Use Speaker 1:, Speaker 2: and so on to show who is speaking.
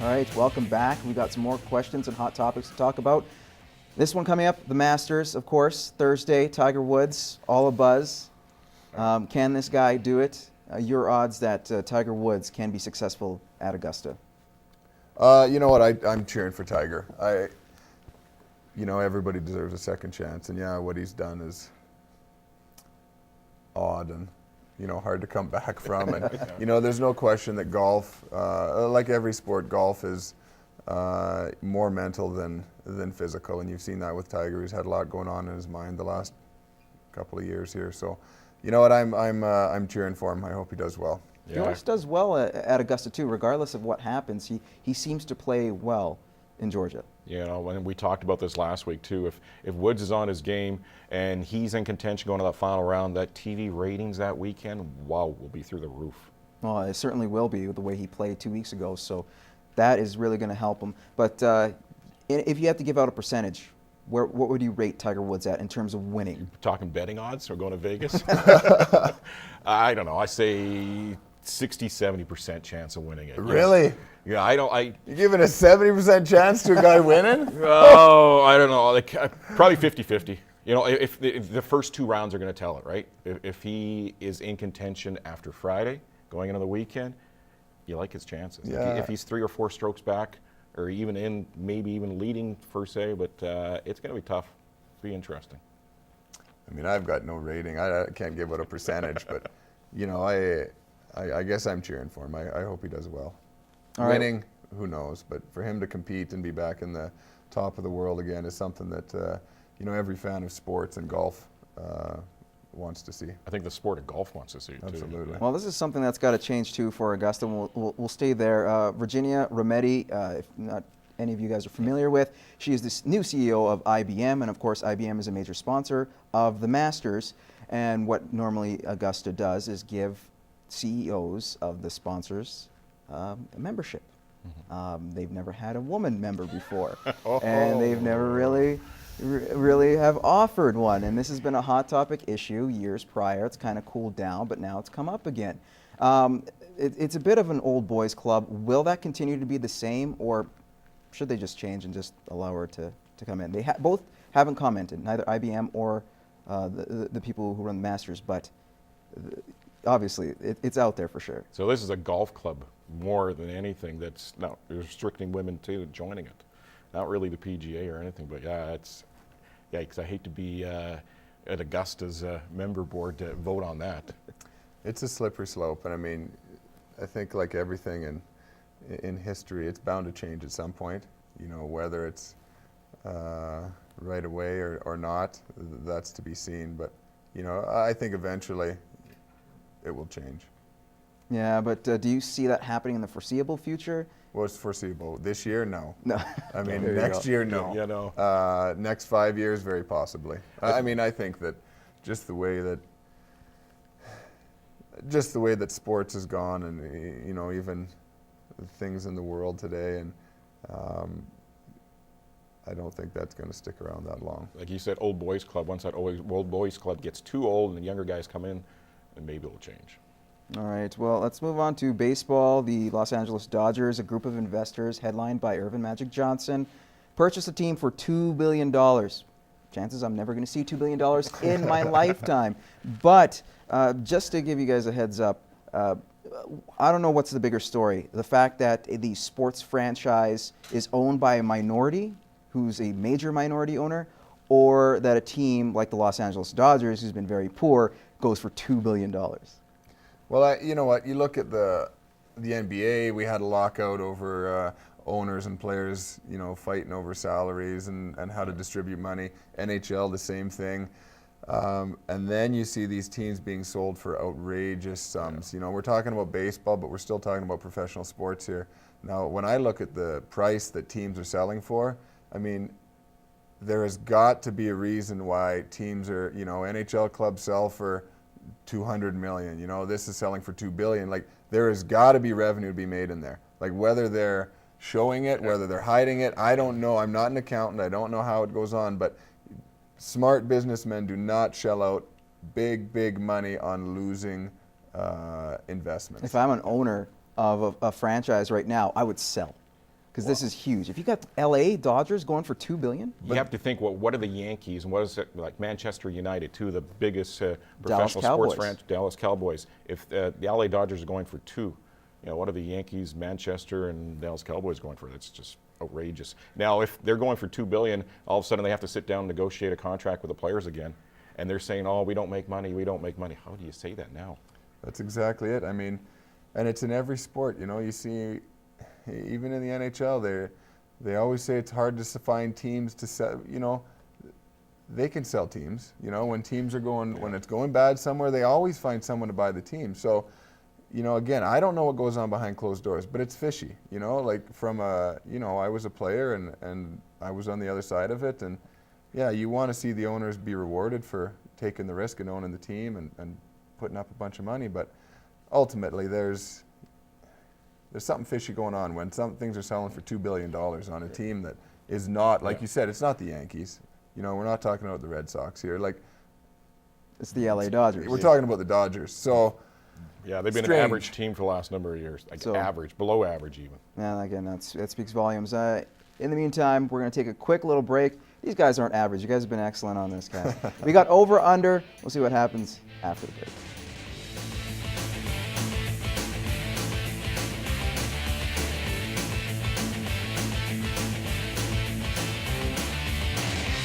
Speaker 1: right, welcome back. We got some more questions and hot topics to talk about. This one coming up, the Masters, of course, Thursday, Tiger Woods, all abuzz. Can this guy do it? Your odds that Tiger Woods can be successful at Augusta?
Speaker 2: You know what? I'm cheering for Tiger. Everybody deserves a second chance, and yeah, what he's done is odd and hard to come back from. And there's no question that golf, like every sport, golf is more mental than physical, and you've seen that with Tiger. He's had a lot going on in his mind the last couple of years here. So, you know what? I'm cheering for him. I hope he does well.
Speaker 1: Yeah. He always does well at Augusta too, regardless of what happens. He seems to play well in Georgia.
Speaker 3: And we talked about this last week too. If Woods is on his game and he's in contention going to that final round, that TV ratings that weekend, wow, will be through the roof.
Speaker 1: Well, it certainly will be with the way he played 2 weeks ago. So that is really going to help him. But if you have to give out a percentage, what would you rate Tiger Woods at in terms of winning?
Speaker 3: You're talking betting odds or going to Vegas? I don't know. I say 60-70% chance of winning it.
Speaker 2: Really?
Speaker 3: Yeah,
Speaker 2: You're giving a 70% chance to a guy winning?
Speaker 3: Oh, I don't know. Probably 50-50. If the first 2 rounds are going to tell it, right? If he is in contention after Friday, going into the weekend, you like his chances.
Speaker 2: Yeah.
Speaker 3: If he's 3 or 4 strokes back, or maybe even leading per se, but it's going to be tough. It'll be interesting.
Speaker 2: I mean, I've got no rating. I can't give out a percentage, but I guess I'm cheering for him. I hope he does well. Winning, who knows? But for him to compete and be back in the top of the world again is something that every fan of sports and golf wants to see.
Speaker 3: I think the sport of golf wants to see it too.
Speaker 2: Absolutely.
Speaker 1: Well, this is something that's got to change too for Augusta. We'll stay there. Virginia Rometty, if not any of you guys are familiar with, she is the new CEO of IBM, and of course IBM is a major sponsor of the Masters. And what normally Augusta does is give CEOs of the sponsors a membership. Mm-hmm. They've never had a woman member before, and they've never really have offered one. And this has been a hot topic issue years prior. It's kind of cooled down, but now it's come up again. It's a bit of an old boys club. Will that continue to be the same, or should they just change and just allow her to come in? They both haven't commented, neither IBM or the people who run the Masters, but obviously it's out there for sure.
Speaker 3: So this is a golf club more than anything that's not restricting women to joining it. Not really the PGA or anything, but because I hate to be at Augusta's member board to vote on that.
Speaker 2: It's a slippery slope, and I mean, I think like everything in history, it's bound to change at some point. Whether it's right away or not, that's to be seen. But I think eventually it will change.
Speaker 1: Yeah, but do you see that happening in the foreseeable future?
Speaker 2: Well, it's foreseeable. This year, no.
Speaker 1: No.
Speaker 2: I mean, next year, no.
Speaker 3: Yeah, no.
Speaker 2: Next 5 years, very possibly. I mean, I think that just the way that sports has gone, and even things in the world today, and I don't think that's going to stick around that long.
Speaker 3: Like you said, old boys club. Once that old boys club gets too old and the younger guys come in, then maybe it'll change.
Speaker 1: All right, well, let's move on to baseball. The Los Angeles Dodgers, a group of investors headlined by Irvin Magic Johnson, purchased a team for $2 billion. Chances I'm never going to see $2 billion in my lifetime. But just to give you guys a heads up, I don't know what's the bigger story. The fact that the sports franchise is owned by a minority, who's a major minority owner, or that a team like the Los Angeles Dodgers, who's been very poor, goes for $2 billion.
Speaker 2: Well, you know what? You look at the NBA. We had a lockout over owners and players, fighting over salaries and how to distribute money. NHL, the same thing. And then you see these teams being sold for outrageous sums. We're talking about baseball, but we're still talking about professional sports here. Now, when I look at the price that teams are selling for, I mean, there has got to be a reason why teams are, NHL clubs sell for $200 million. This is selling for $2 billion. Like, there has got to be revenue to be made in there. Like, whether they're showing it, whether they're hiding it, I don't know. I'm not an accountant. I don't know how it goes on. But smart businessmen do not shell out big money on losing investments.
Speaker 1: If I'm an owner of a franchise right now, I would sell. Because this is huge. If you got LA Dodgers going for $2 billion,
Speaker 3: You have to think, well, what are the Yankees and what is it like Manchester United, two of the biggest professional sports franchises, Dallas Cowboys. If the LA Dodgers are going for two, what are the Yankees, Manchester, and Dallas Cowboys going for? That's just outrageous. Now, if they're going for $2 billion, all of a sudden they have to sit down and negotiate a contract with the players again, and they're saying, "Oh, we don't make money. We don't make money." How do you say that now?
Speaker 2: That's exactly it. I mean, and it's in every sport. You see, even in the NHL, they always say it's hard to find teams to sell. They can sell teams. When teams are when it's going bad somewhere, they always find someone to buy the team. So, again, I don't know what goes on behind closed doors, but it's fishy. Like from I was a player and I was on the other side of it, and yeah, you want to see the owners be rewarded for taking the risk and owning the team and putting up a bunch of money, but ultimately there's something fishy going on when some things are selling for $2 billion on a team that is not, like you said, it's not the Yankees. We're not talking about the Red Sox here. Like,
Speaker 1: it's the LA Dodgers.
Speaker 2: We're talking about the Dodgers. So
Speaker 3: yeah, they've been
Speaker 2: strange.
Speaker 3: an average team for the last number of years. Like average, below average even.
Speaker 1: Yeah, again, that speaks volumes. In the meantime, we're going to take a quick little break. These guys aren't average. You guys have been excellent on this, guys. We got over, under. We'll see what happens after the break.